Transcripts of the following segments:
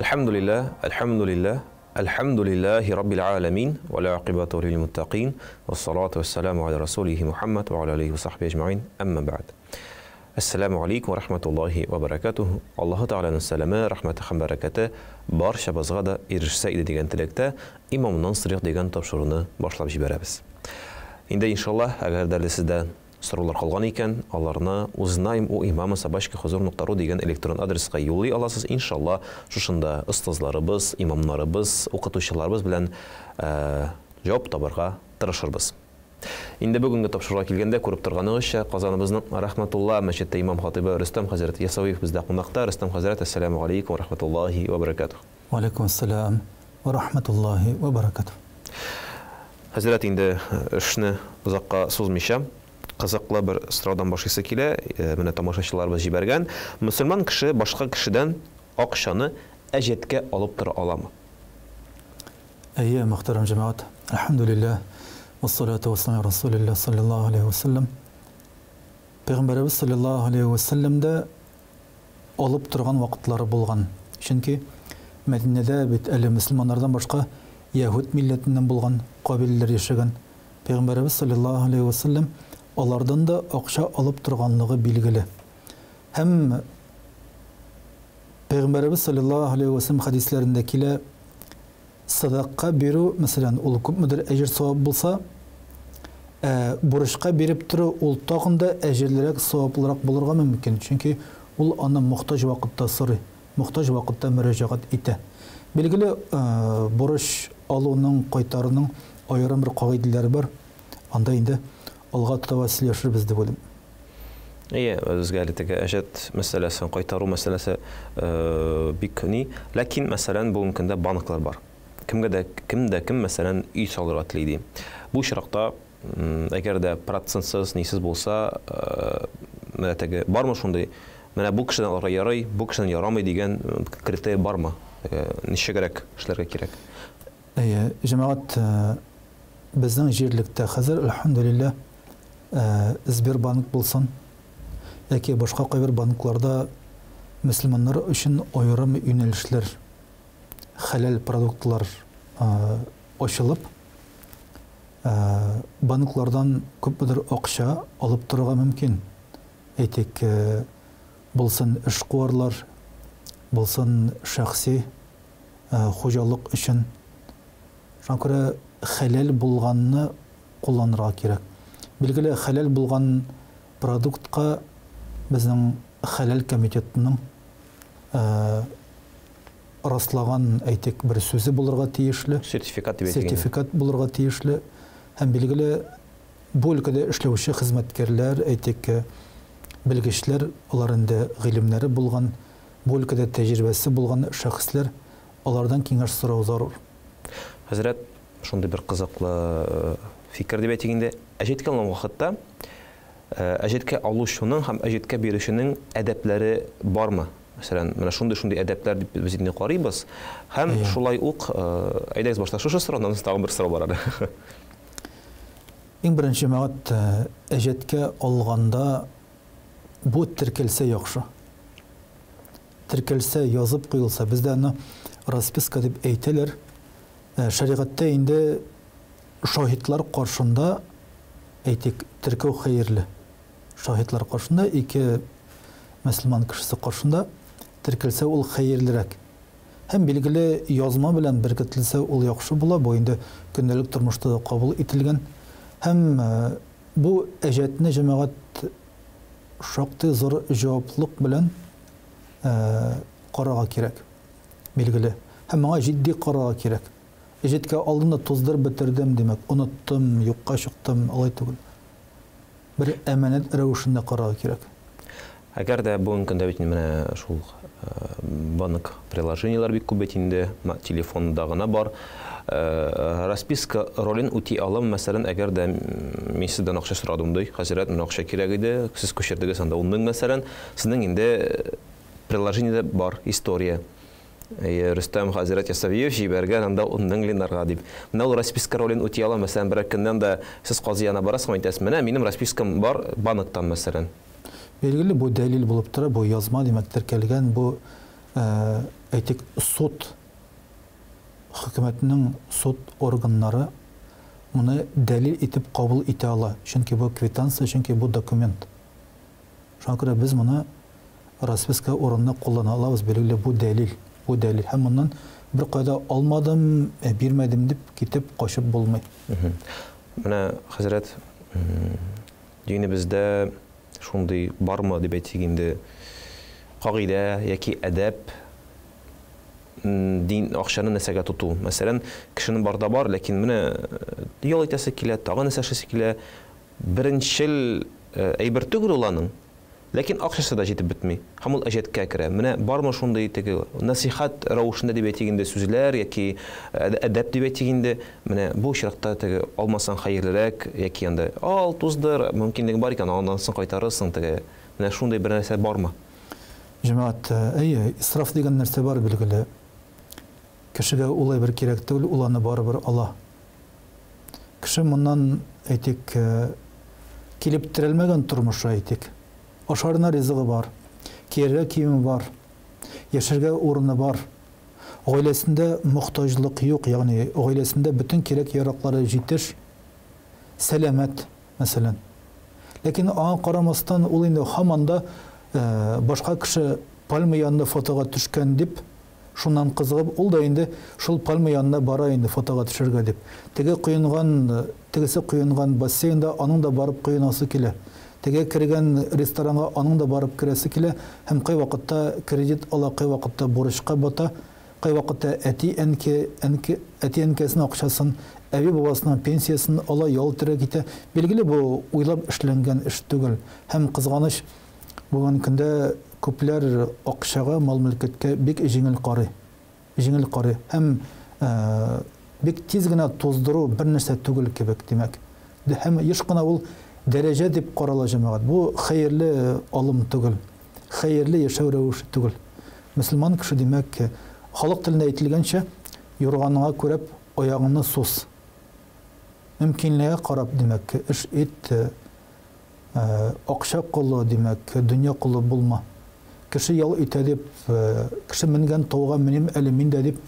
الحمد لله رب العالمين والعاقبة للمتقين والصلاة والسلام على رسوله محمد وعلى آله وصحبه أجمعين أما بعد. السلام عليكم ورحمة الله وبركاته. الله تعالى نسلم رحمة بركاته barcha bizga da erishsa degan tilakda imomdan siriq degan topshiriqni boshlab jibaramiz. Endi inshaalloh agar sizda so'rovlar qolgan ekan, ularni uznaym u imam sabashki huzur.ru degan elektron adresga yo'llay olasiz. Inshaalloh shunda ustozlarimiz, imomlarimiz, o'qituvchilarimiz bilan javob toparga tirishirmiz. Endi bugungi topshiriqqa kelganda ko'rib turganingizcha Qozonimizning rahmatulloh masjidda imom xatibi Rustam Hazrat Yasoviyev bizda qonaqda. Rustam Hazrat, assalomu alaykum va rahmatullohi va barakatuh. Va alaykum assalom va rahmatullohi va barakatuh. Hazrat, endi ishni uzoqqa so'zmayman. Qiziqli bir istrodan boshqasi kela, mana tomoshachilarimiz jibargan. Musulmon kishi boshqa kishidan oqshani ajatga olib tura oladimi? Ayya muhtaram jamoat. Alhamdulillah. Vassalatu vassalamu ala Rasulillah sallallohu alayhi vasallam. Payg'ambarimiz sallallohu alayhi vasallamda olib turgan vaqtlari bo'lgan. Chunki Madinada bit musulmonlardan boshqa Yahud millatidan bo'lgan qabilalar yashagan. Payg'ambarimiz sallallohu alayhi vasallam onlardan da oqsha olib turganligi belgili. Hem Payg'ambarimiz sallallohu alayhi vasallam hadislarındakiler sadaqa beru mesela ul ko'pmidir ajr savob bo'lsa, burishqa berib turi ul tog'inda ajrliroq savobliroq bo'lirga mumkin. Chunki ul ona muhtoj vaqtda so'ri, muhtoj vaqtda murojaat etadi. Belgili burish oluvning qaytarining ayrim bir qoidalari bor. Anda endi alga tavassiyashir bizde bo'lim. İyi, o'zgarlikdagi ajat masalasi, qaytaruv masalasi bikni, lakin masalan bu mumkinda banklar bor. Kim masalan uy solirga tilaydi. Bu shiraqda agarda protsentsiz, nesiz bo'lsa, mana bormi shunday? Mana bu kishidan olga yaray, bu kishidan yaramay degan kriteriy bormi? Nechta kerak, ishlarga kerak? Jamoat bizning yerlikda hozir alhamdulillah Sberbank bo'lsin yoki boshqa qaybir banklarda musulmonlar uchun ayrim yo'nalishlar halal produktlar ochilib banklardan ko'pdir oqsha olib turga mumkin. Aytik bo'lsin ishqorlar, bo'lsin shaxsiy xo'jalik uchun shunqara halal bo'lganni qo'llanirga kerak. Belgili halal bo'lgan produktga bizning halal komitetining rastlagan aytik bir so'zi bo'lirga tiyishli, sertifikat bo'lirga tiyishli. Ham belgili bu өлкәдә эшләүче xizmatkorlar, aytik bilgichlar, ularında g'ilimlari bo'lgan, bu өлкәдә tajribasi bo'lgan shaxslar, ulardan kengash so'rau zarur. Hazrat, shunday bir qiziqli fikr deb aytganda, ajatga olgan vaqtda ajatga oluvchining ham ajatga berishning adablari bormi? Masalan, mana shunday adablar deb biz endi qaraymiz. Ham shulay o'q aydangiz boshqa shu so'rovdan tag'in bir so'rov bor edi. Eng birinchi maqsad ajatga olganda bu tirkilsa yaxshi. Tirkilsa yozib qo'yilsa, bizda uni raspiska deb aytadilar. Şariatda endi şahitlar qarşında aytik tirkov xeyirli. Şahitlar qarşında iki Müslüman kişisi qarşında tirkilse ul xeyirlirak. Hem belgili yazma bilen biriktirilse ul yaxşı bula. Bu endi gündəlik turmuşda da qabul etilgan. Hem bu ajatni cemaat şaqti zor javoblik bilen qarağa kerak. Belgili. Hem ona ciddi qarağa kerak. Ajatga oldinda to'zdirib bitirdim demak, unutdim, yo'qqa chiqdim, alay tugul. Bir amanat ravishida qarash kerak. Agarda bu imkonda mana shu bank приложениялар бик күп инде, телефонда гына бар. Расписка ролен үти алам, мәсәлән, agarda мен сездән акча сорадым ди, хәзрәт, мен акча кирәк иде, сез күчердегез анда 10 мең мәсәлән, сезнең инде приложениедә бар история. Rustam Hazrat Yasoviyev jibərgən anda onun linarga dib. Менә ул расписка ролен үти ала, мәсәлән, бер көннән дә сез казыяна барасыз, әйтәсез, менә минем распискам бар банктан мәсәлән. Belgili bu delil bulup tara, bu yazma demektir kelgen, bu әйтик суд хөкүмәтнең суд органнары моны дәлил итеп кабул итә ала. Чөнки бу квитанция, чөнки бу документ. Шуңа күрә без моны расписка урынына куллана алабыз, билгеле бу дәлил. Һәм моннан бер кайда алмадым, бирмәдем дип китеп качып булмый. Менә хәзрәт, динебездә шундый бармы дип әйтик инде, кагыйдә яки әдәп дин акчаны нәрсәгә тоту. Мәсәлән, кешенең барда бар, ләкин менә ял итәсе килә, тагын нәрсәсе килә. Беренчел әйбер түгел ул аның, ләкин акчасы да җитеп бетми. Һәм ул әҗәткә керә. Менә бармы шундый теге насихат рәвешендә дип әйтик инде сүзләр яки әдәп дип әйтик инде. Менә бу чиракта теге алмасан хәерлерәк яки анда ал туздыр, мөмкинлеге бар икән, андан соң кайтарырсың теге. Менә шундый бер нәрсә бармы? Җәмәгать, исраф дигән нәрсә бар билгеле. Кешегә улай бер кирәк түгел, ул аны барыбер ала. Кеше моннан әйтик килеп терелмәгән тормыш әйтик. Ашарына ризыгы бар, кияргә киеме бар, яшәргә урыны бар. Гаиләсендә мохтаҗлык юк, ягъни гаиләсендә бөтен кирәк яраклары җитеш, сәламәт, мәсәлән. Ләкин аңа карамастан ул инде һаман да башка кеше пальма янында фотога төшкән дип, шуннан кызыгып, ул да инде шул пальма янына бара инде фотога төшәргә дип. Тегесе куенган бассейнда аның да барып куенасы килә. Теге кергән ресторанга аның да барып керәсе килә, һәм кай вакытта кредит ала, кай вакытта бурычка бата, кай вакытта әти-әнкәсенең акчасын, әби бабасының пенсиясын ала, ял терәк итә. Билгеле бу уйлап эшләнгән эш түгел. Һәм кызганыч, бүгенге көндә күпләр акчага, мал-мөлкәткә бик җиңел карый. Һәм бик тиз генә туздыру бер нәрсә түгел кебек, димәк. Һәм еш кына ул дәрәҗә дип карала җәмәгать. Бу хәерле алым түгел, хәерле яшәү рәвеше түгел. Мөселман кеше димәк, халык телендә әйтелгәнчә, юрганыңа күреп аягыңны сус. Мөмкинлеге карап димәк, эш ит, акча кулы димәк, дөнья кулы булма. Кеше ял итә дип, кеше менгән тауга минем әле мин дә дип,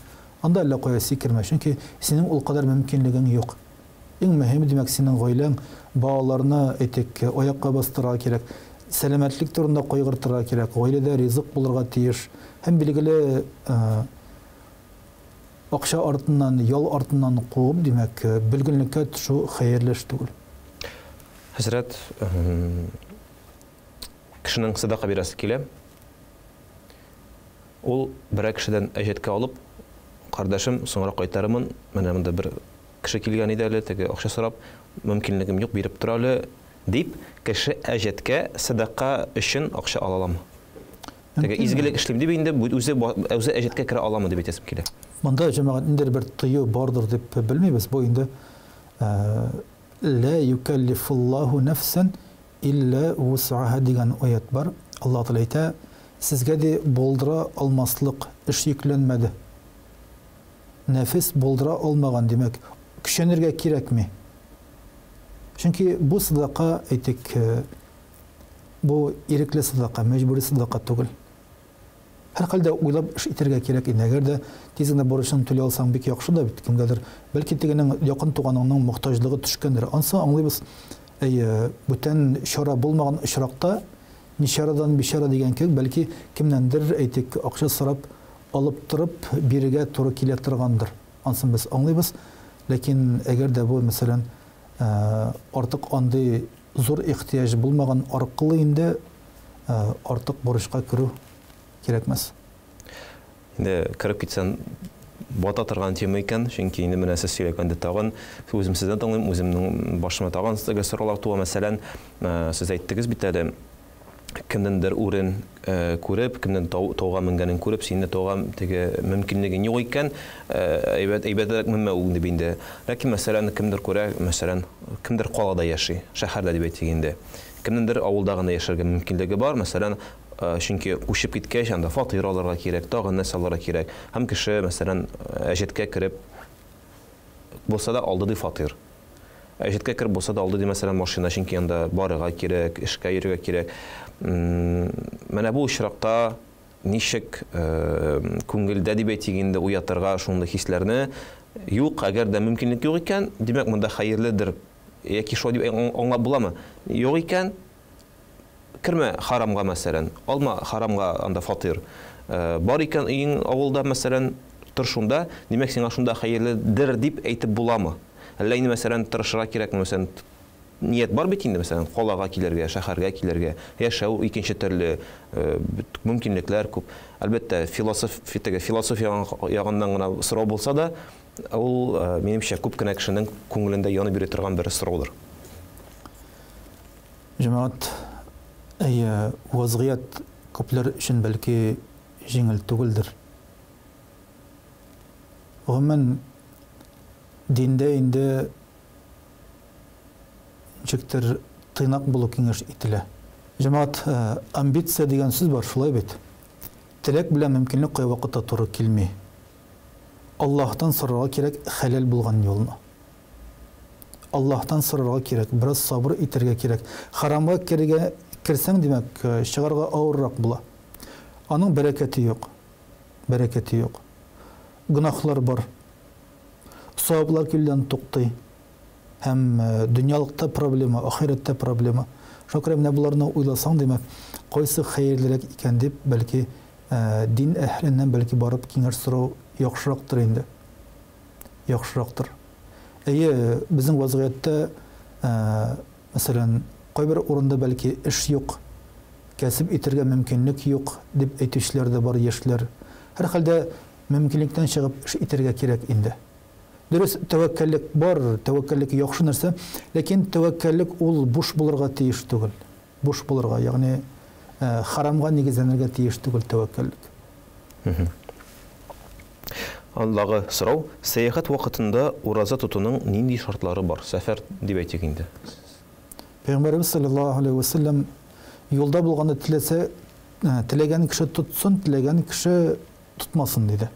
анда әллә кая сикермә, чөнки синең ул кадәр мөмкинлегең юк. Иң мөһиме димәк синең гаиләң, балаларны әйтик, аякка бастырырга кирәк, сәламәтлек турында кайгыртырга кирәк, гаиләдә ризык булырга тиеш. Һәм билгеле акча артыннан, ял артыннан куып, димәк, белгенлеккә төшү хәерле эш түгел. Хәзрәт, кешенең садака бирәсе килә. Ул берәр кешедән әҗәткә алып, кардәшем, соңра кайтарымын, менә монда бер кеше килгән иде әле, теге акча сорап, мөмкинлегем юк, биреп тора әле дип, кеше әҗәткә садака өчен акча ала аламы? Теге изгелек эшлим дип инде үзе әҗәткә керә аламы дип әйтәсем килә. Монда җәмәгать инде бер тыю бардыр дип белмибез. Бу инде ла юкаллифуллаху нафсан илля вус'аха дигән аят бар. Аллаһ Тәгалә әйтә, сезгә дә булдыра алмаслык эш йөкләнмәде. Нәфис булдыра алмаган, димәк, көчәнергә кирәкми. Чөнки бу садака әйтик, бу ирекле садака, мәҗбүри садака түгел. Һәр хәлдә уйлап эш итәргә кирәк иде. Әгәр дә тиз генә бурычын түләй алсаң бик яхшы да бит, кемгәдер бәлки тегенең якын туганыңның мохтаҗлыгы төшкәндер. Ансы аңлыйбыз. Бүтән чара булмаган очракта нишарадан бишара дигән кебек, бәлки кемнәндер әйтик акча сорап алып торып бирегә туры килә торгандыр. Ансын без аңлыйбыз. Ләкин әгәр дә бу мәсәлән артык андый зур ихтияҗ булмаган аркылы инде артык бурычка керү кирәкмәс. Инде киреп китсәң бата торган тема икән, чөнки инде менә сез сөйләгәндә тагын үзем сездән тыңлыйм, үземнең башыма тагын сораулар туа. Мәсәлән, сез әйттегез бит әле, кемнеңдер урын күреп, кемнең тауга менгәнен күреп, синне тауга теге мөмкинлеге юк икән, әйбәтрәк менмәү дип инде. Ләкин мәсәлән, кемдер күрә, мәсәлән, кемдер калада яши, шәһәрдә дип әйтик инде. Кемнеңдер авылда гына яшәргә мөмкинлеге бар, мәсәлән, чөнки күчеп киткәч, анда фатир алырга кирәк, тагын нәрсә алырга кирәк. Һәм кеше, мәсәлән, әҗәткә кереп булса да алды ди фатир. Әҗәткә кереп булса да алды ди, мәсәлән, машина, чөнки анда барырга кирәк, эшкә йөрергә кирәк. Менә бу очракта ничек күңелдә дип әйтгәндә уятырга шундый хисләрне юк, әгәр дә мөмкинлек юк икән, димәк монда хәерледер яки шулай дип аңлап буламы? Юк икән, кирмә харамга мәсәлән, алма харамга анда фатир. Бар икән өең авылда мәсәлән тор шунда, димәк сиңа шунда хәерледер дип әйтеп буламы? Әллә инде мәсәлән тырышырга кирәкме, мәсәлән ният бар бит инде, мәсәлән калага килергә, шәһәргә килергә, яшәү икенче төрле мөмкинлекләр күп. Әлбәттә философия ягыннан гына сорау булса да, ул минемчә күп кенә кешенең күңелендә янып йөри торган бер сораудыр. Җәмәгать, вазгыять күпләр өчен бәлки җиңел түгелдер. Гомумән диндә инде ничектер тыйнак булу киңәш ителә. Җәмәгать, амбиция дигән сүз бар, шулай бит. Теләк белән мөмкинлек кай вакытта туры килми. Аллаһтан сорарга кирәк хәләл булган юлны. Аллаһтан сорарга кирәк, бераз сабыр итәргә кирәк. Харамга кирсәң, димәк, чыгарга авыррак була. Аның бәрәкәте юк. Бәрәкәте юк. Гынахлар бар. Саваплар килдән туктый. Һәм дөньялыкта проблема, ахиратта проблема. Шуңа менә буларны уйласаң, димәк, кайсы хәерлерәк икән дип, бәлки дин әһленнән бәлки барып киңәш сорау яхшырактыр инде. Яхшырактыр. Безнең вазгыятьтә, мәсәлән, кайбер урында бәлки эш юк, кәсеп итәргә мөмкинлек юк дип әйтүчеләр дә бар, яшьләр. Һәр хәлдә мөмкинлектән чыгып эш итәргә кирәк инде. Дөрес, тәвәккәллек бар, тәвәккәллек яхшы нәрсә, ләкин тәвәккәллек ул буш булырга тиеш түгел. Буш булырга, ягъни харамга нигезләнергә тиеш түгел тәвәккәллек. Андагы сорау, сәяхәт вакытында ураза тотуның нинди шартлары бар? Сәфәр дип әйтик инде. Пәйгамбәрбез саллаллаһу алейхи ва саллям юлда булганда теләсә, теләгән кеше тотсын, теләгән кеше тотмасын диде.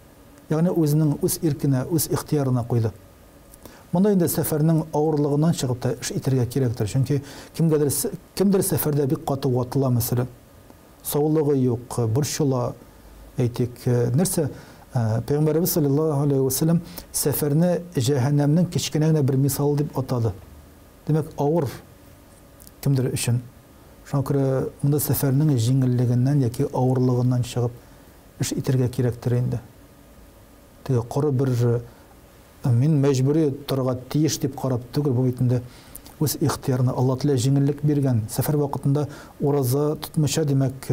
Ягъни үзенең үз иркенә, үз ихтиярына куйды. Монда инде сәфәрнең авырлыгыннан чыгып та эш итәргә кирәктер. Чөнки кемдер сәфәрдә бик каты ватыла, мәсәлән, саулыгы юк, борчыла, әйтик, нәрсә, Пәйгамбәрбез саллаллаһу алейхи ва саллям сәфәрне җәһәннәмнең кечкенә генә бер мисал дип атады. Демәк, авыр кемдер өчен. Шуңа күрә монда сәфәрнең җиңеллегеннән яки авырлыгыннан чыгып эш итәргә кирәктер инде. Теге коры бер мин мәҗбүри торырга тиеш дип карап түгел, бу битендә үз ихтиярына Алла Тәала җиңеллек биргән. Сәфәр вакытында ураза тотмыша, димәк,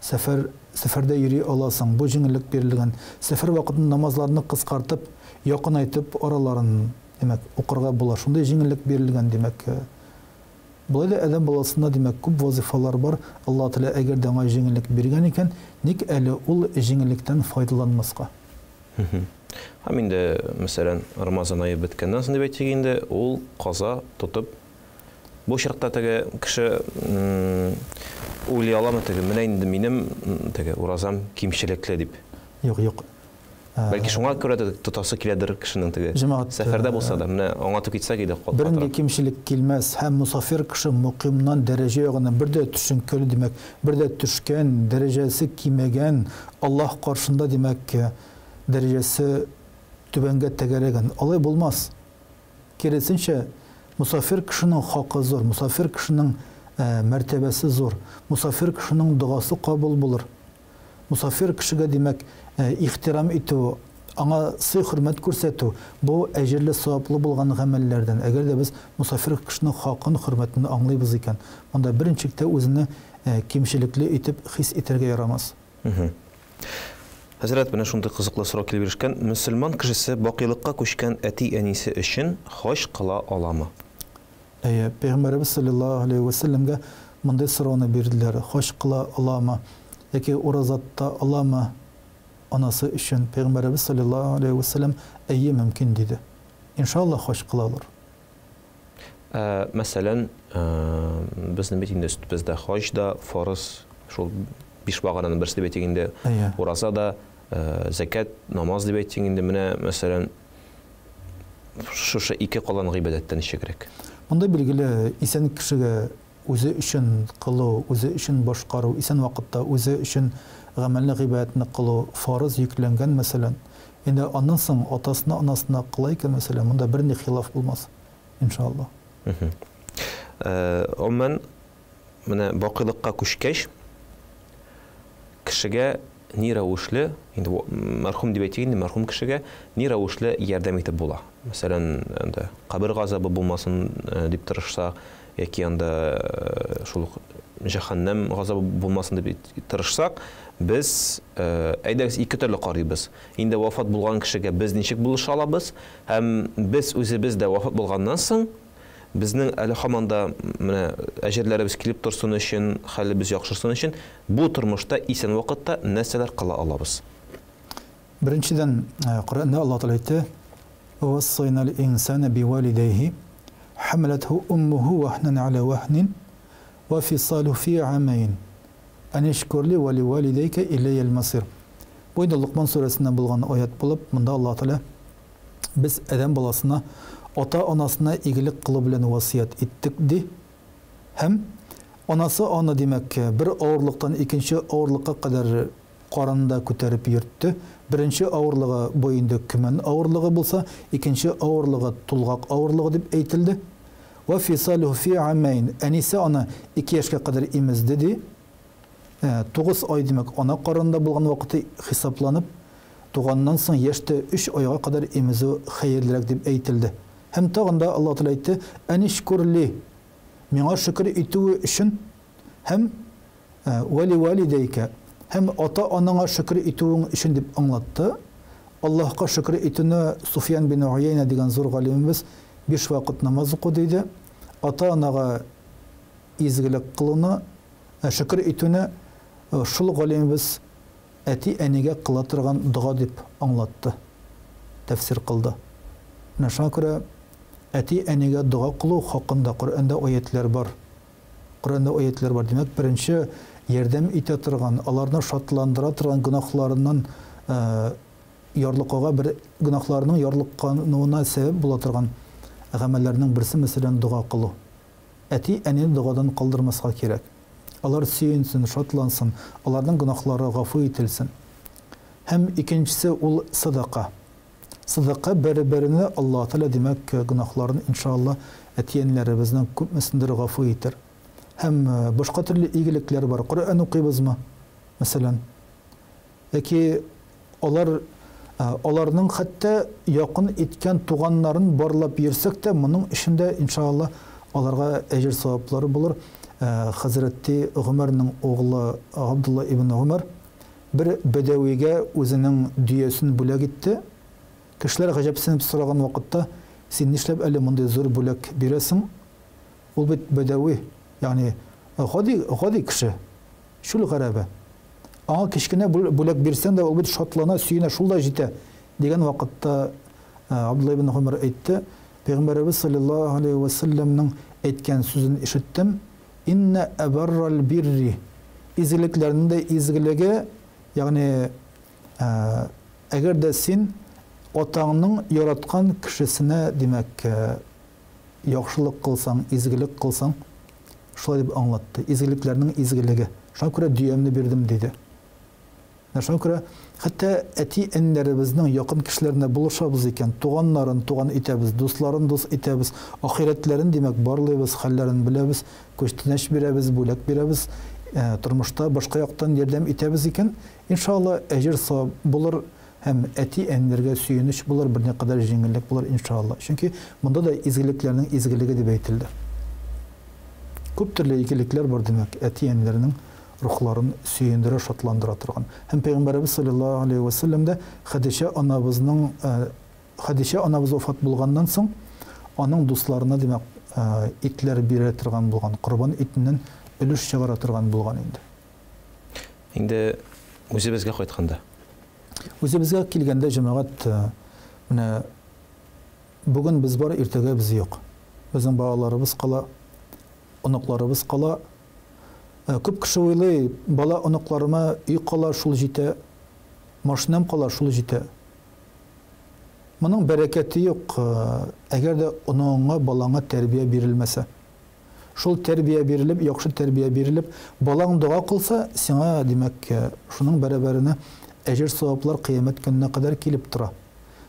сәфәрдә йөри аласың, бу җиңеллек бирелгән. Сәфәр вакытында намазларны кыскартып, якынайтып араларын, димәк, укырга була. Шундай җиңеллек бирелгән, димәк. Булай да адәм баласында, димәк, күп вазифалар бар. Алла Тәала әгәр дә аңа җиңеллек биргән икән, ник әле ул җиңеллектән файдаланмаска? Һәм инде, мәсәлән, Рамазан айы беткәннән соң дип әйтик инде, ул каза тотып, бу чакта теге кеше уйлый аламы, теге менә инде минем теге уразам кимчелекле дип. Юк. Бәлки шуңа күрә дә тотасы киләдер кешенең теге сәфәрдә булса да, менә аңлатып китсәк иде. Бернинди кимчелек килмәс, һәм мусафир кеше муқимнан дәрәҗә ягыннан бер дә төшенкеле, димәк, бер дә төшкән, дәрәҗәсе кимәгән, Аллаһ каршында, димәк, дәрәҗәсе түбәнгә тәгәрәгән. Алай булмас. Киресенчә, мусафир кешенең хакы зур, мусафир кешенең мәртәбәсе зур, мусафир кешенең дуасы кабул булыр. Мусафир кешегә, димәк, ихтирам итү, аңа сый-хөрмәт күрсәтү, бу әҗерле, саваплы булган гамәлләрдән. Әгәр дә без мусафир кешенең хакын, хөрмәтен аңлыйбыз икән, монда беренчелектә үзенә кимчелекле итеп хис итәргә ярамас. Хәзрәт, менә шундый кызыклы сорау килеп ирешкән. Мөселман кешесе бакыйлыкка күчкән әти-әнисе өчен хаҗ кыла аламы? Пәйгамбәрбез саллаллаһу алейхи ва саллямга мондай сорауны бирделәр. Хаҗ кыла аламы? Яки уразатта аламы? Анасы өчен Пәйгамбәрбез саллаллаһу алейхи ва саллям мөмкин диде. Иншаллах хаҗ кыла алыр. Мәсәлән, безнең бит инде бездә хаҗ да фарыз, шул 5 багананың берсе дип әйтик инде, ураза да, закат, намаз дип әйтик инде, менә мәсәлән, шушы ике калган гыйбадәттән ничегрәк? Монда билгеле исән кешегә үзе өчен кылу, үзе өчен башкару, исән вакытта үзе өчен гамәлне гыйбадәтне кылу фарыз йөкләнгән мәсәлән. Инде аннан соң атасына, анасына кылай икән мәсәлән, монда берни хилаф булмас, иншаллах. Умман менә бакыйлыкка күчкәч кешегә ни рәвешле, инде мәрхүм дип әйтик, инде мәрхүм кешегә ни рәвешле ярдәм итеп була. Мәсәлән, инде кабер газабы булмасын дип тырышса, яки анда шул җәһәннәм газабы булмасын дип тырышсак, без әйдәгез ике төрле карыйбыз. Инде вафат булган кешегә без ничек булыша алабыз, һәм без үзебез дә вафат булганнан соң безнең әле һаманда менә әҗерләребез килеп торсын өчен, хәлебез яхшырсын өчен бу тормышта исән вакытта нәрсәләр кыла алабыз? Беренчедән, Коръәндә Аллаһ Тәгалә әйтте: "Вассайнал инсана биwalidayhi hamalathu ummuhu wahnan ala wahnin wa fisaluhu fi 'amayn an ishkur li wa liwalidayka ilayya al-masir." Бу инде Лукман сүрәсеннән булган аят булып, монда Аллаһ Тәгалә без адәм баласына ата-анасына игелек кылу белән васыят иттек ди. Һәм анасы аны димәк бер авырлыктан икенче авырлыкка кадәр карында күтәреп йөртте. Беренче авырлыгы бу инде көмән авырлыгы булса, икенче авырлыгы тулгак авырлыгы дип әйтелде. Ва фисалуhu fi 'amayn. Әнисе аны 2 яшькә кадәр имезде ди. 9 ай димәк ана карында булган вакыты хисапланып, туганнан соң яшьтә 3 айга кадәр имезү хәерлерәк дип әйтелде. Һәм тагында Аллаһ Тәгалә әйтте: "Анишкурли", миңа шөкер итүе өчен, һәм вали валидайка, һәм ата-анаңа шөкер итүең өчен дип аңлатты. Аллаһка шөкер итүне Суфьян бин Уяйна дигән зур галимбез 5 вакыт намаз укый диде. Ата-анага изгелек кылуны, шөкер итүне шул галимбез әти-әнигә кыла торган дуга дип аңлатты. Тәфсир кылды. Шуңа күрә әти-әнигә дуга кылу хакында Коръәндә аятлар бар. Коръәндә аятлар бар. Димәк, беренче ярдәм итә торган, аларны шатландыра торган гөнаһларыннан ярлыкка бер гөнаһларының ярлыккануына сәбәп була торган гамәлләрнең берсе мәсәлән дуга кылу. Әти-әнине дугадан калдырмаска кирәк. Алар сөенсен, шатлансын, аларның гөнаһлары гафу ителсен. Һәм икенчесе ул садака. Садака бер-беренә Аллаһ Тәгалә димәк гөнаһларын иншаллах әти-әниләребезнең күпмесендер гафу итер. Һәм башка төрле игелекләр бар. Коръән укыйбызмы? Мәсәлән, яки аларның хәтта якын иткән туганнарын барлап йөрсәк тә, моның эчендә иншаллах аларга әҗр саваплары булыр. Хәзрәти Гомәрнең оглы Абдулла ибн Умар бер бәдәвигә үзенең дөясен бүләк итте. Кешеләр гаҗәпсенеп сораган вакытта: "Син нишләп әле мондай зур бүләк бирәсең?" Ул бит бәдәви, ягъни гади кеше, шул гарәбә. Аңа кичкенә бүләк бирсәң дә, ул бит шатлана, сөенә, шулай җитә дигән вакытта Абдулла ибн Умар әйтте: "Пәйгамбәрбез саллаллаһу алейхи ва салламның әйткән сүзен ишеттем: Инна абаррал бирри", изгелекләрнең дә изгелеге, ягъни әгәр дә син атаңның яраткан кешесенә димәк яхшылык кылсаң, изгелек кылсаң, шулай дип аңлатты. Изгелекләрнең изгелеге. Шуңа күрә дөямне бирдем диде. Шуңа күрә хәтта әти-әниләребезнең якын кешеләренә булышабыз икән, туганнарын туган итәбез, дусларын дус итәбез, ахирәтләрен димәк барлыйбыз, хәлләрен беләбез, күчтәнәш бирәбез, бүләк бирәбез, тормышта башка яктан ярдәм итәбез икән, иншаллах әҗр савап булыр. Һәм әти-әниләргә сөенеч булыр, берне кадәр җиңеллек булыр иншаллах. Чөнки монда да изгелекләрнең изгелеге дип әйтелде. Күп төрле игелекләр бар димәк, әти-әниләрнең рухларын сөендерә, шатландыра торган. Һәм Пәйгамбәрбез саллаллаһу алейхи ва саллям да Хадиша анабыз вафат булганнан соң аның дусларына димәк итләр бирә торган булган, корбан итеннән өлеш чыгара торган булган инде. Инде үзебезгә кайтканда Үзебезгә килгәндә җәмәгать, менә бүген без бар, иртәгә без юк. Безнең балаларыбыз кала, оныкларыбыз кала. Күп кеше уйлый, бала оныкларыма үй кала, шул җитә, машинам кала, шул җитә. Моның бәрәкәте юк, әгәр дә оныңа, балаңа тәрбия бирелмәсә. шул тәрбия бирелеп, яхшы тәрбия бирелеп, балаң дуа кылса, сиңа димәк, шуның бәрабәренә әҗер саваплар кыямәт көненә кадәр килеп тора.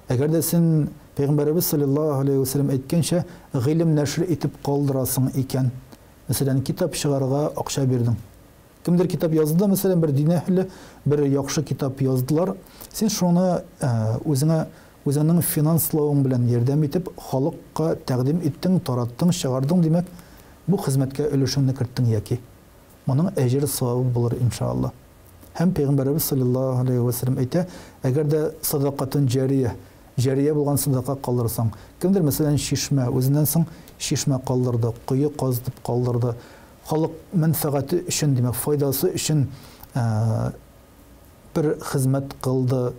Әгәр дә син Пәйгамбәрбез саллаллаһу алейхи ва саллям әйткәнчә, гыйлем нәшр итеп калдырасың икән. Мәсәлән, китап чыгарга акча бирдең. Кемдер китап язды, мәсәлән, бер дин әһле бер яхшы китап яздылар. Син шуны үзеңнең финанславың белән ярдәм итеп, халыкка тәкъдим иттең, тараттың, чыгардың, димәк, бу хезмәткә өлешеңне керттең яки. Моның әҗере савабы булыр иншалла. Һәм Пәйгамбәрбез саллаллаһу алейхи ва саллям әйтә, әгәр дә садақатун җария булган садака калдырсаң, кемдер мәсәлән шишмә, үзеннән соң шишмә калдырды, куе казып калдырды, халык мәнфәгате өчен, димәк, файдасы өчен бер хезмәт кылды,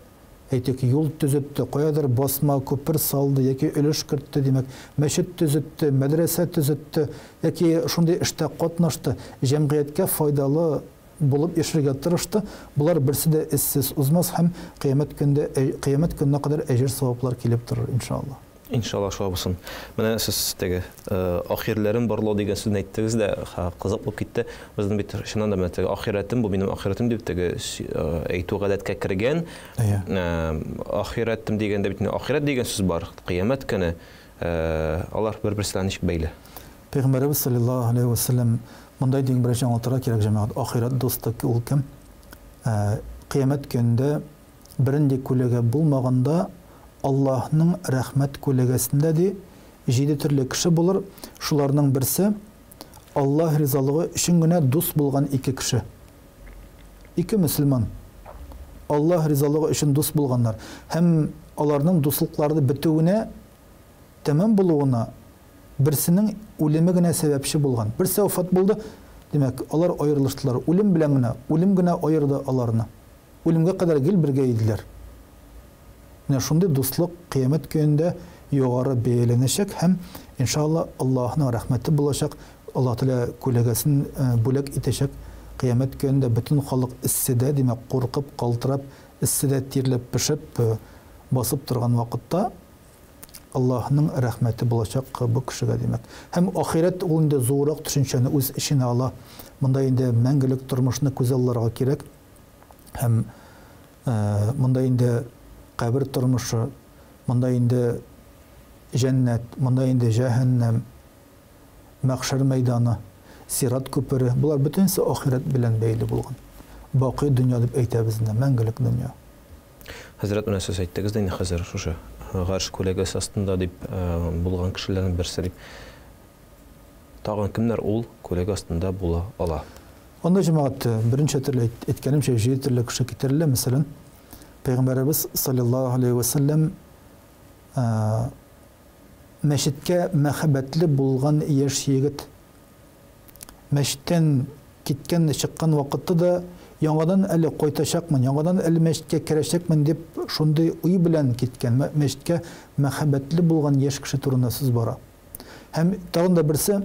әйтик, юл төзетте, каядыр басма, күпер салды, яки өлеш кертте, димәк, мәчет төзетте, мәдрәсә төзетте, яки шундый эштә катнашты, җәмгыятькә файдалы булып яшәргә тырышты. Булар берсе дә эссез узмас һәм кыямәт көненә кадәр әҗер саваплар килеп торыр иншалла. Иншалла шулай булсын. Менә сез теге ахирләрен барлау дигән сүзне әйттегез дә, кызык булып китте. Безнең бит шуннан да теге ахиратым, бу минем ахиратым дип теге әйтү гадәткә кергән. Ахиратым дигәндә бит ахират дигән сүз бар. Кыямәт көне алар бер-берсенә ничек бәйле? Пәйгамбәрбез саллаллаһу алейхи ва саллям мондай дигән беренче аңлатырга кирәк җәмәгать. Ахират досты ул кем? Кыямәт көнендә беренди күләгә булмаганда Аллаһның рәхмәт күләгәсендә ди 7 төрле кеше булыр. Шуларның берсе Аллаһ ризалыгы өчен генә дус булган 2 кеше. 2 мөселман. Аллаһ ризалыгы өчен дус булганнар. Һәм аларның дуслыклары бетүенә, тәмам булуына берсенең үлеме генә сәбәпче булган. Берсе вафат булды, димәк, алар аерылыштылар. Үлем белән генә, үлем генә аерды аларны. Үлемгә кадәр гел бергә иделәр. Менә шундый дуслык кыямәт көнендә югары бәяләнәчәк һәм иншалла Аллаһның рәхмәте булачак. Аллаһ Тәала күләгәсен бүләк итәчәк. Кыямәт көнендә бөтен халык иссидә, димәк, куркып, калтырап, иссидә тирләп пешеп басып торган вакытта Аллаһның рәхмәте булачак бу кешегә, димәк. Һәм ахират ул инде зурак төшенчәне үз иченә ала. Монда инде мәңгелек тормышны күз алларга кирәк. Һәм монда инде кабер тормышы, монда инде җәннәт, монда инде җәһәннәм, мәхшәр мәйданы, сират күпере, булар бөтенсе ахират белән бәйле булган. Бакый дөнья дип әйтәбез инде, мәңгелек дөнья. Хәзрәт, менә сез әйттегез дә, хәзер шушы гарш күләгәсе астында дип булган кешеләрнең берсе дип. Тагын кемнәр ул күләгә астында була ала? Анда җәмәгать беренче төрле әйткәнемчә 7 төрле кеше китерелә. Мәсәлән, Пәйгамбәрбез саллаллаһу алейхи ва саллям мәчеткә мәхәббәтле булган яшь егет мәчеттән киткән, чыккан вакытта да яңадан әле кайтачакмын, яңадан әле мәчеткә керәчәкмен дип шундый уй белән киткән. Мәчеткә мәхәббәтле булган яшь кеше турында сүз бара. Һәм тагын да берсе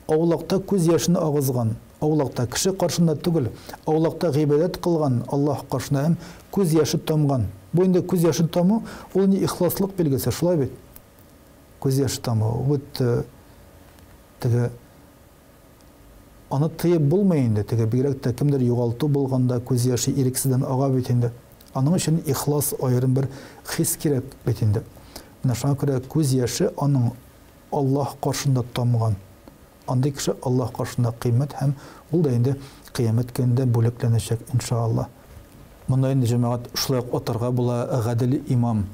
аулакта күз яшын агызган, аулакта кеше каршында түгел, аулакта гыйбадат кылган, Аллаһ каршында һәм күз яшы тамган. Бу инде күз яшы таму, ул не ихласлык белгесе, шулай бит. Күз яшы таму, вот теге аны тыйып булмый инде, теге бигрәк тә кемдер югалту булганда күз яшы ирексездән ага бит инде. Аның өчен ихлас аерым бер хис кирәк бит инде. Менә шуңа күрә күз яшы аның Аллаһ каршында тамган. Андый кеше Аллаһ каршында кыйммәт һәм ул да инде кыямәт көнендә бүләкләнәчәк иншалла. Монда инде җәмәгать шулай атарга була гадел имам.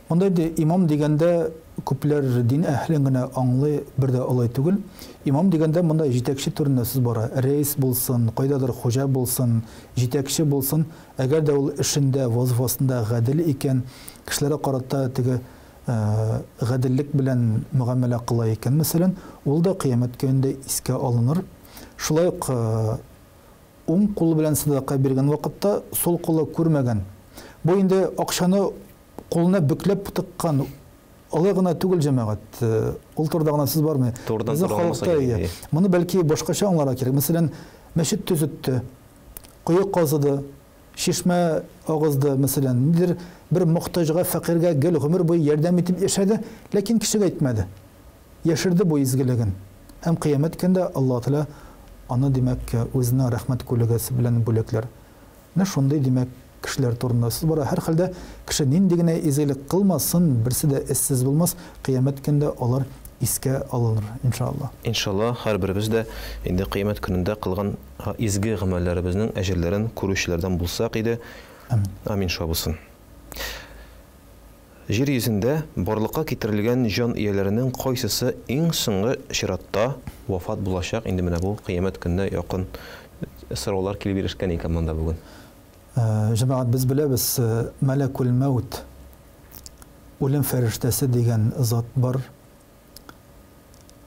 Монда инде имам дигәндә күпләр дин әһлен генә аңлый, бер дә алай түгел. Имам дигәндә монда җитәкче турында сүз бара. Рәис булсын, кайдадыр хуҗа булсын, җитәкче булсын, әгәр дә ул эшендә, вазифасында гадел икән, кешеләргә карата теге гаделлек белән мөгамәлә кыла икән, мәсәлән, ул да кыямәт көнендә искә алыныр. Шулай ук уң кул белән садака биргән вакытта сол кулы күрмәгән. Бу инде акчаны кулына бөкләп тыккан. Алай гына түгел җәмәгать. Ул турыда гына сүз бармы? Моны бәлки башкача аңларга кирәк. Мәсәлән, мәчет төзетте, куе казыды, шишмә агызды, мәсәлән, бер мохтаҗга, фәкыйргә гел гомер буе ярдәм итеп яшәде, ләкин кешегә әйтмәде. Яшерде бу изгелеген. Һәм кыямәт көндә Алла Тәала аны димәк үзенең рәхмәт күләгәсе белән бүләкләр. Менә шундый димәк кешеләр турында сүз бара. Һәр хәлдә кеше нинди генә изгелек кылмасын, берсе дә эссез булмас. Кыямәт көндә алар искә алыныр, иншалла. Иншалла, һәрберебез дә инде кыямәт көнендә кылган изге гамәлләребезнең әҗерләрен күрүчеләрдән булсак иде. Амин шулай булсын. Җир йөзендә барлыкка китерелгән җан ияләренең кайсысы иң соңгы чиратта вафат булачак? Инде менә бу кыямәт көненә якын сораулар килеп ирешкән икән монда бүген. Җәмәгать, без беләбез, Мәләкул Мәут, үлем фәрештәсе дигән зат бар.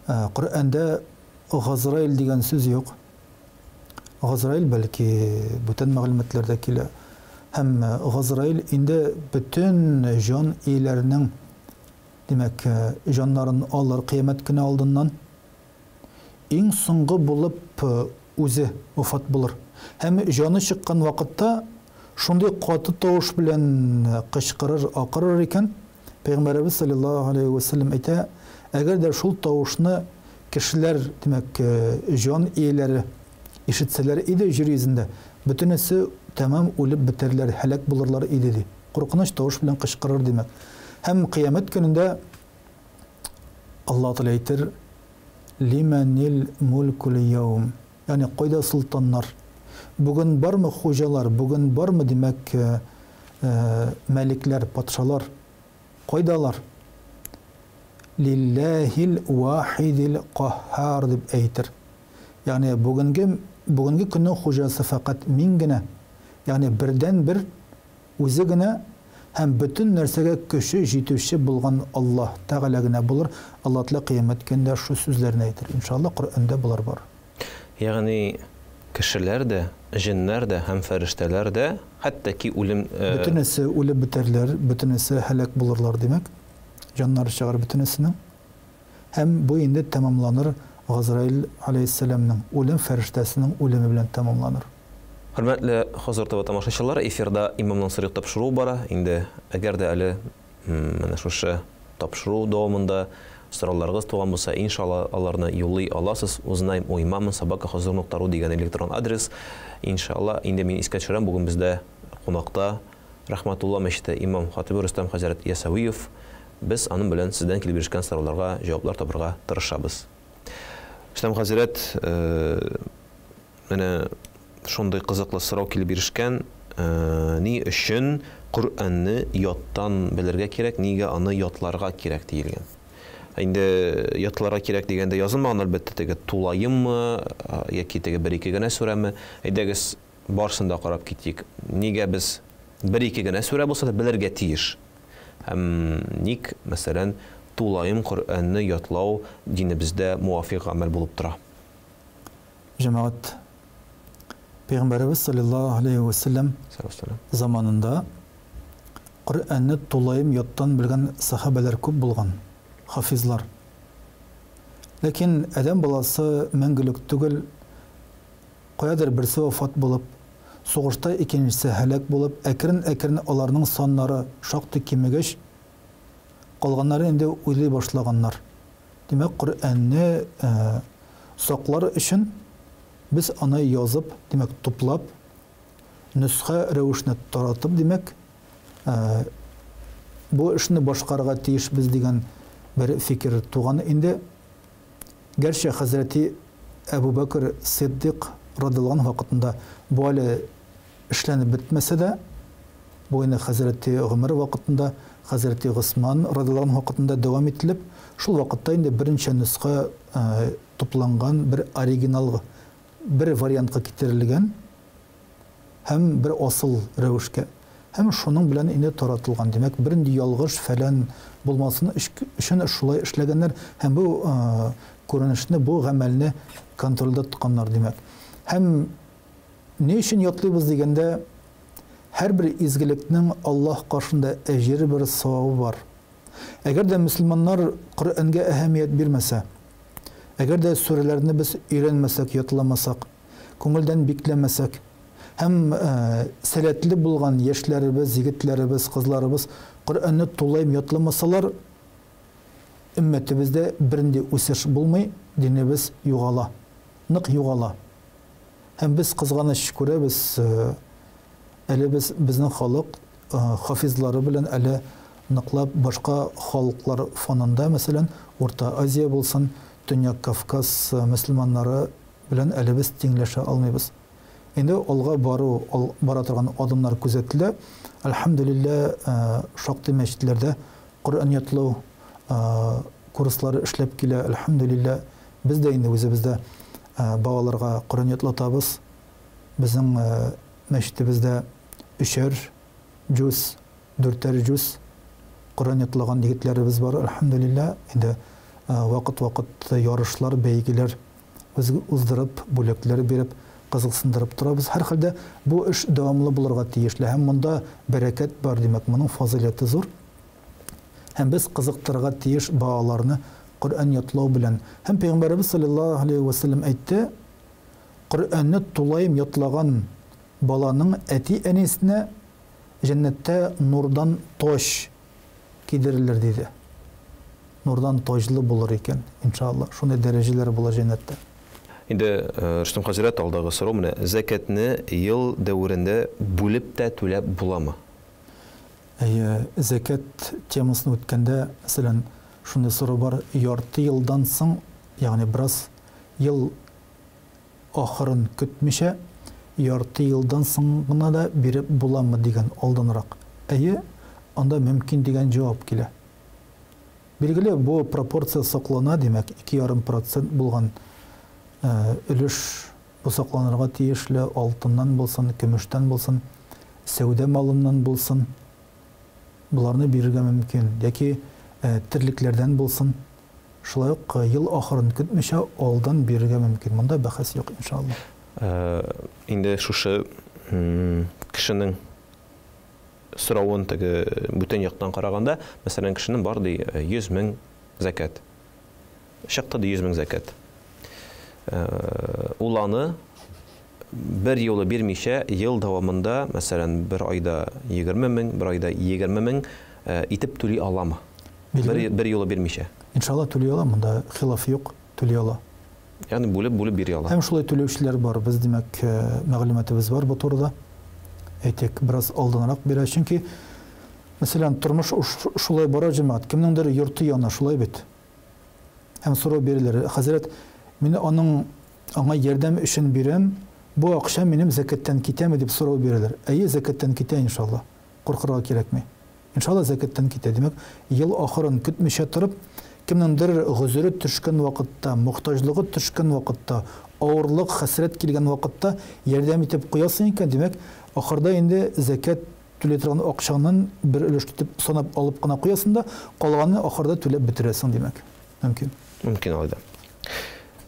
Коръәндә Газраил дигән сүз юк. Газраил бәлки бүтән мәгълүматларда килә. Һәм Газраил инде бүтән җан ияләренең димәк җаннарын алыр кыямәт көне алдыннан. Иң соңгы булып үзе вафат булыр. Һәм җаны чыккан вакытта шундый каты тавыш белән кычкырыр, акырыр икән. Пәйгамбәрбез саллаллаһу алейхи ва саллям әйтә, әгәр дә шул тавышны кешеләр, димәк, җан ияләре ишетсәләр иде җир йөзендә, бөтенесе тәмам үлеп бетәрләр, һәлак булырлар иде ди. Куркыныч тавыш белән кычкырыр димәк. Һәм кыямәт көнендә Алла Тәала әйтер: "Лиманил мулкул яум", ягъни кайда султаннар? Бүген бармы хуҗалар, бүген бармы димәк мәликләр, патшалар? Кайдалар? Лиллахил вахидил каххар дип әйтер. Ягъни бүгенге көннең хуҗасы фақат мин генә. Ягъни бердән бер үзе генә һәм бөтен нәрсәгә көче җитүче булган Аллаһ Тәгалә генә булыр. Алла Тәала кыямәт көндә шу сүзләрне әйтер. Иншалла, Коръәндә булар бар. Ягъни кешеләр дә, җиннәр дә һәм фәрештәләр дә, хәтта ки үлем бөтенесе үлеп бетәрләр, бөтенесе һәлак булырлар димәк. Җаннары чыгар бөтенесенең. Һәм бу инде тәмамланыр Газраил алейһиссаламның үлем фәрештәсенең үлеме белән тәмамланыр. Хөрмәтле хәзрәт ва тамашачылар, эфирда имамның сырык тапшыру бара. Инде әгәр дә әле менә шушы тапшыру дәвамында сорауларыгыз туган булса, иншалла аларны юллый аласыз. Узнайм уймамын sabaka.huzur.ru дигән электрон адрес. Иншалла, инде мин искә төшерәм, бүген бездә кунакта Рахматулла мәчете имам хатибы Рөстәм хәзрәт Ясауиев. Без аның белән сездән килеп ирешкән сорауларга җаваплар табырга тырышабыз. Рөстәм хәзрәт, менә шундый кызыклы сорау килеп ирешкән, ни өчен Коръәнне яттан белергә кирәк, нигә аны ятларга кирәк диелгән? Инде ятларга кирәк дигәндә язылмаган, әлбәттә, теге тулайыммы, яки теге бер-ике генә сүрәме? Әйдәгез, барсын да карап китик. Нигә без бер-ике генә сүрә булса да белергә тиеш? Һәм ник, мәсәлән, тулайым Коръәнне ятлау динебездә муафиq гамәл булып тора? Җәмәгать, Пәйгамбәрбез саллаллаһу алейхи ва саллям заманында Коръәнне тулайым яттан белгән сахабалар күп булган, хафизлар. Ләкин адәм баласы мәңгелек түгел, каядыр берсе вафат булып, сугышта икенчесе һәлак булып, әкрен-әкрен аларның саннары шактый кимегәч, калганнары инде уйлый башлаганнар. Димәк, Коръәнне саклар өчен без аны язып, димәк, туплап, нөсхә рәвешенә таратып, димәк, бу эшне башкарырга тиеш без дигән бер фикер туган инде. Гәрчә хәзрәти Әбу Бәкр Сиддиқ радиллаһу анһу вакытында бу әле эшләнеп бетмәсә дә, бу инде хәзрәти Гомәр вакытында, хәзрәти Госман радиллаһу анһу вакытында дәвам ителеп, шул вакытта инде беренче нөсхә тупланган, бер оригиналгы, бер вариантка китерелгән һәм бер асыл рәвешкә. Һәм шуның белән инде таратылган. Димәк, бернди ялгыш фәлән булмасын өчен шулай эшләгәннәр һәм бу күренешне, бу гамәлне контрольдә тотканнар димәк. Һәм ни өчен ятлыйбыз дигәндә, һәрбер изгелекнең Аллаһ каршында әҗере бер савабы бар. Әгәр дә мөселманнар Коръәнгә әһәмият бирмәсә, әгәр дә сүрәләрне без өйрәнмәсәк, ятламасак, күңелдән бикләмәсәк, һәм сәләтле булган яшьләребез, егетләребез, кызларыбыз Коръәнне тулайым ятламасалар, өммәтебездә бернди үсеш булмый, динебез югала, нык югала. Һәм без кызганыч күрәбез, әле безнең халык хафизлары белән әле ныклап башка халыклар фонында, мәсәлән, Урта Азия булсын, Төньяк Кавказ мөселманнары белән әле без тиңләшә алмыйбыз. Инде алга бара торган адымнар күзәтелә. Әлхәмдүлилләh, шактый мәчетләрдә Коръән ятлау курслары эшләп килә. Әлхәмдүлилләh, без дә инде үзебездә балаларга Коръән ятлатабыз. Безнең мәчетебездә 3-әр җүз, 4-әр җүз Коръән ятлаган егетләребез бар. Әлхәмдүлилләh, инде вакыт ярышлар, бәйгеләр уздырып, бүләкләр биреп, кызыксындырып торабыз. Һәр хәлдә бу эш дәвамлы булырга тиешле. Һәм монда бәрәкәт бар, димәк, моның фазиләте зур. Һәм без кызыктырырга тиеш балаларны Коръән ятлау белән. Һәм Пәйгамбәрбез саллаллаһу алейхи ва саллям әйтте: Коръәнне тулайым ятлаган баланың әти-әнисенә җәннәттә нурдан таҗ кидерелер диде. Нурдан таҗлы булыр икән, иншалла. Шундый дәрәҗәләр була җәннәттә. Инде Рөстәм хәзрәт, алдагы сорау менә: закатны ел дәврендә бүлеп тә түләп буламы? Закат темасын үткәндә, мәсәлән, шундый сорау бар: ярты елдан соң, ягъни бераз ел ахырын көтмичә, ярты елдан соң гына да биреп буламы дигән алданрак. Анда мөмкин дигән җавап килә. Билгеле, бу пропорция саклана, димәк, 2,5% булган өлеш бу сакланырга тиешле, алтыннан булсын, көмештән булсын, сәүдә малыннан булсын, буларны бирергә мөмкин, яки терлекләрдән булсын. Шулай ук ел ахырын көтмичә алдан бирергә мөмкин. Монда бәхәс юк, иншалла. Инде шушы кешенең соравын бүтән яктан караганда, мәсәлән, кешенең бар ди 100 мең закат. Чакта 100 мең закат. Ул аны бер юлы бирмичә, ел дәвамында, мәсәлән, бер айда 20 мең, бер айда 20 мең итеп түли аламы? Бер юлы бирмичә. Иншалла түли ала, монда хилаф юк, түли ала. Ягъни бүлеп бирә ала. Һәм шулай түләүчеләр бар, без димәк, мәгълүматыбыз бар бу турыда. Әйтик, бераз алданрак бирә, чөнки мәсәлән, тормыш шулай бара, җәмәгать, кемнеңдер йорты яна, шулай бит. Һәм сорау бирәләр: хәзрәт, мин аңа ярдәм өчен бирәм, бу акча минем закаттан китәме дип сорау бирәләр. Закаттан китә, иншалла. Куркырга кирәкми. Иншалла закаттан китә. Димәк, ел ахырын көтмичә торып, кемнеңдер гызыры төшкән вакытта, мохтаҗлыгы төшкән вакытта, авырлык, хәсрәт килгән вакытта ярдәм итеп куясың икән, димәк, ахырда инде закат түләп торган акчаңнан бер өлеш итеп санап алып кына куясың да, калганны ахырда түләп бетерәсең, димәк. Мөмкин. Мөмкин алда.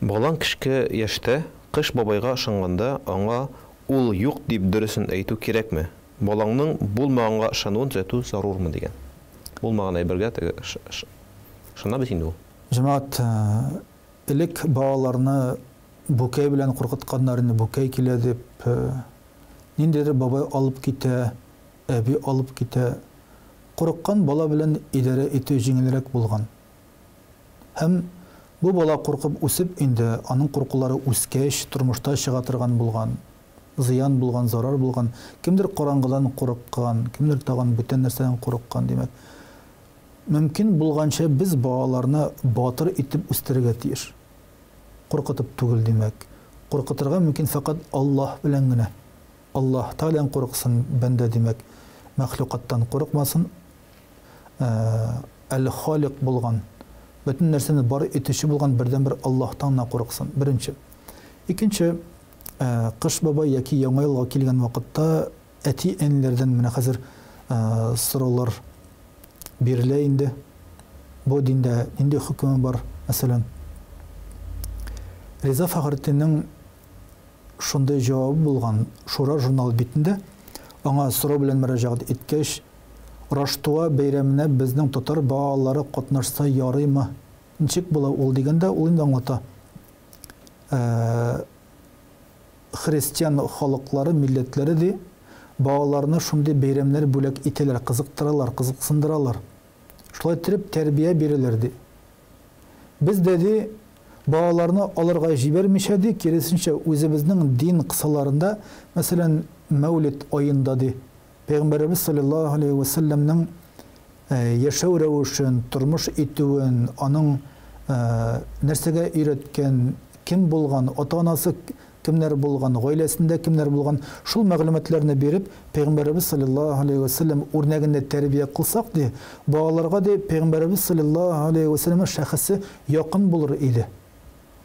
Балаң кичке яшьтә кыш бабайга ышанганда, аңа ул юк дип дөресен әйтү кирәкме? Балаңның булмаганга ышануын төзәтү зарурмы дигән. Булмаган әйбергә ышана бит инде ул. Җәмәгать, элек балаларны бүкәй белән куркытканнарны, бүкәй килә дип, ниндидер бабай алып китә, әби алып китә. Курыккан бала белән идарә итү җиңелрәк булган. Һәм бу бала куркып үсеп, инде аның куркулары үскәч, тормышта чыга торган булган, зыян булган, зарар булган. Кемдер караңгыдан курыккан, кемдер тагын бүтән нәрсәдән курыккан, димәк. Мөмкин булганча без балаларны батыр итеп үстерергә тиеш. Куркытып түгел, димәк. Куркытырга мөмкин фақат Аллаһ белән генә. Аллаһ Тәгалән курыксын бәндә, димәк. Мәхлукаттан курыкмасын. Әл-Халиқ булган, бөтен нәрсәне бар итүче булган бердән-бер Аллаһтан курыксын. Беренче. Икенче, кыш бабай яки яңа елга килгән вакытта әти-әниләрдән менә хәзер сораулар бирелә инде. Бу диндә нинди хөкеме бар? Мәсәлән, Риза Фәхретдиннең шундай җавабы булган Шура журнал битендә, аңа сорау белән мөрәҗәгать иткәч, Раштуа бәйрәменә безнең татар балалары катнашса ярыймы? Ничек була ул дигәндә, ул инде аңлата. Христиан халыклары, милләтләре ди балаларны шундый бәйрәмнәр бүләк итәләр, кызыктыралар, кызыксындыралар. Шулай итеп тәрбия бирәләр ди. Без дә ди балаларны алырга җибәрмичә ди, киресенчә үзебезнең дин кысаларында, мәсәлән, Мәүлид аенда ди, Пәйгамбәрбез саллаллаһу алейхи ва салламның яшәү рәвешен, тормыш итүен, аның нәрсәгә өйрәткән, кем булган, ата-анасы кемнәр булган, гаиләсендә кемнәр булган, шул мәгълүматларны биреп, Пәйгамбәрбез саллаллаһу алейхи ва саллям үрнәгендә тәрбия кылсак ди, балаларга ди Пәйгамбәрбез саллаллаһу алейхи ва саллям шәхесе якын булыр иде.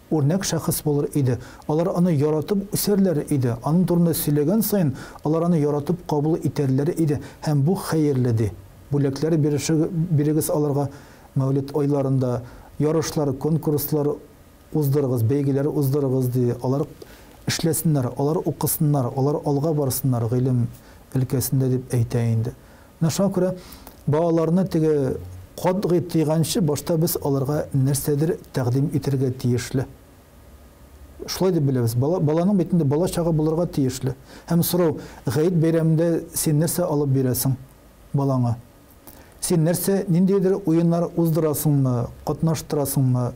Үрнәк шәхес булыр иде. Алар аны яратып үсәрләр иде. Аның турында сөйләгән сайын, алар аны яратып кабул итәрләр иде. Һәм бу хәерле ди. Бүләкләр бирегез аларга Мәүлид айларында ярышлар, конкурслар уздырыгыз, бәйгеләр уздырыгыз ди. Алар эшләсеннәр, алар укысыннар, алар алга барсыннар гыйлем өлкәсендә дип әйтә инде. Шуңа күрә балаларны теге катгый тыйганчы башта без аларга нәрсәдер тәкъдим итәргә тиешле. Шулай дип беләбез. Баланың битендә бала чага булырга тиешле. Һәм сорау, гыйд бәйрәмендә син нәрсә алып бирәсең балаңа? Син нәрсә, ниндидер уеннар уздырасыңмы, катнаштырасыңмы?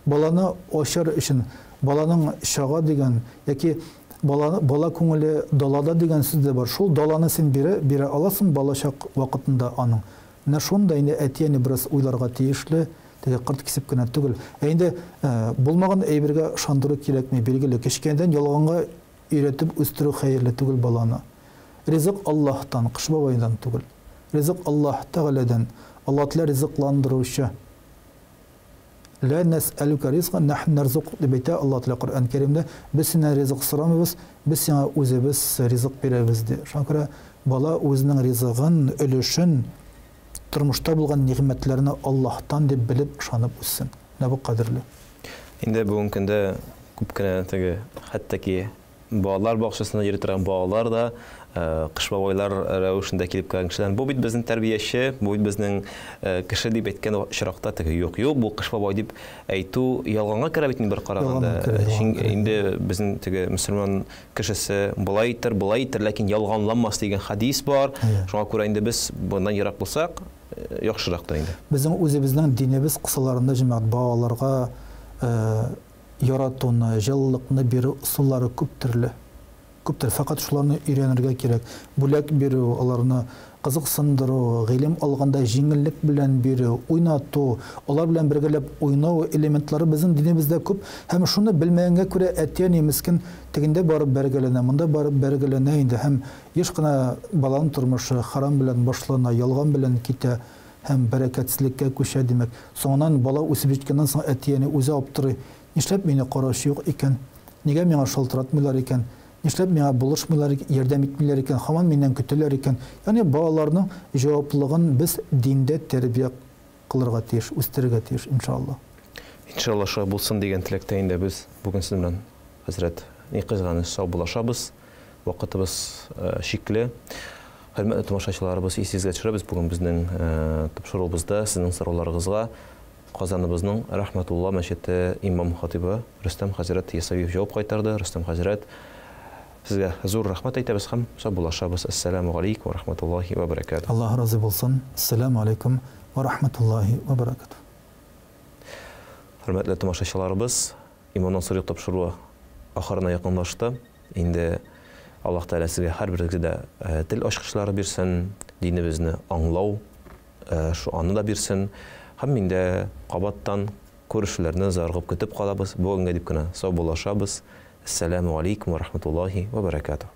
Баланы ашар өчен, баланың чага дигән, яки бала күңеле далада дигән сүз дә бар. Шул даланы син бирә аласың бала чак вакытында аның. Менә шунда инде әтияне бераз уйларга тиешле, теге кырт кисеп кенә түгел. Инде булмаган әйбергә ышандыру кирәкми, билгеле. Кичкәндән ялганга өйрәтеп үстерү хәерле түгел баланы. Ризык Аллаһтан, Кыш бабайдан түгел. Ризык Аллаһ Тәгаләдән. Аллаһ Тәгалә ризыкландыручы. Ла нас'алука ризқан, нахну нарзук дип әйтә Аллаһ Тәгалә Коръән Кәримдә. Без синнән ризык сорамыйбыз, без сиңа үзебез ризык бирәбез ди. Шуңа күрә бала үзенең ризыгын, өлешен, тормышта булган ниғмәтләрне Аллаһтан дип белеп ышанып үссен. Менә бу кадерле. Инде бүгенге көндә күп кенә теге хәтта балалар бакчасына йөри торган балалар да Кыш бабайлар рәвешендә килеп кергән кешеләр. Бу бит безнең тәрбияче, бу бит безнең кеше дип әйткән очракта теге юк, бу Кыш бабай дип әйтү ялганга керә бит бер караганда. Инде безнең теге мөселман кешесе булай итер, ләкин ялганланмас дигән хадис бар. Шуңа күрә инде без bundan ерак булсак, яхшырактыр инде. Безнең үзебезнең динебез кысаларында җәмәгать балаларга яратуны, җылылыкны бирү усуллары күптерле. Күптер фақат шуларны өйрәнергә кирәк. Бүләк бирү, аларны кызыксындыру, гыйлем алганда җиңеллек белән бирү, уйнату, алар белән бергәләп уйнау элементлары безнең динебездә күп. Һәм шуны белмәгәнгә күрә әтияне мискин тегендә барып бәргәләнә, монда барып бәргәләнә инде. Һәм еш кына баланың тормышы харам белән башлана, ялган белән китә, һәм бәрәкәтсезлеккә күчә димәк. Соңыннан бала үсеп җиткәннән соң әтияне үзе аптырый. Нишләп мине карашы юк икән? Нигә миңа шалтыратмыйлар икән? Нишләп миңа булышмыйлар, ярдәм итмиләр икән? Һаман миннән көтәләр икән? Ягъни балаларның җаваплылыгын без диндә тәрбия кылырга тиеш, үстерергә тиеш, иншалла. Иншалла шулай булсын дигән теләктә инде без бүген сезнең белән хәзрәт никызганы сау булашабыз. Вакытыбыз шикле. Хөрмәтле тамашачыларыбыз, исегезгә төшерәбез бүген безнең тапшыруыбызда сезнең сорауларыгызга Казаныбызның Рахматулла мәчете имам хатибы Рөстәм хәзрәт Ясавиев җавап кайтарды. Рөстәм хәзрәт, сезгә зур рәхмәт әйтәбез һәм сау булашабыз. Ассаламу алейкум ва рахматуллаһи ва баракатуһ. Аллаһ разы булсын. Ассаламу алейкум ва рахматуллаһи ва баракатуһ. Хөрмәтле тамашачыларыбыз, имамның сорый тапшыруы ахырына якынлашты. Инде Аллаһ Тәгалә сезгә һәрберегезгә тел ачкычлары бирсен, динебезне аңлау, шу аны да бирсен. Һәм инде кабаттан күрешүләрне зарыгып көтеп калабыз. Бүгенгә дип кенә сау булашабыз. Ассаламу алейкум ва рахматуллаһи ва баракатуһ.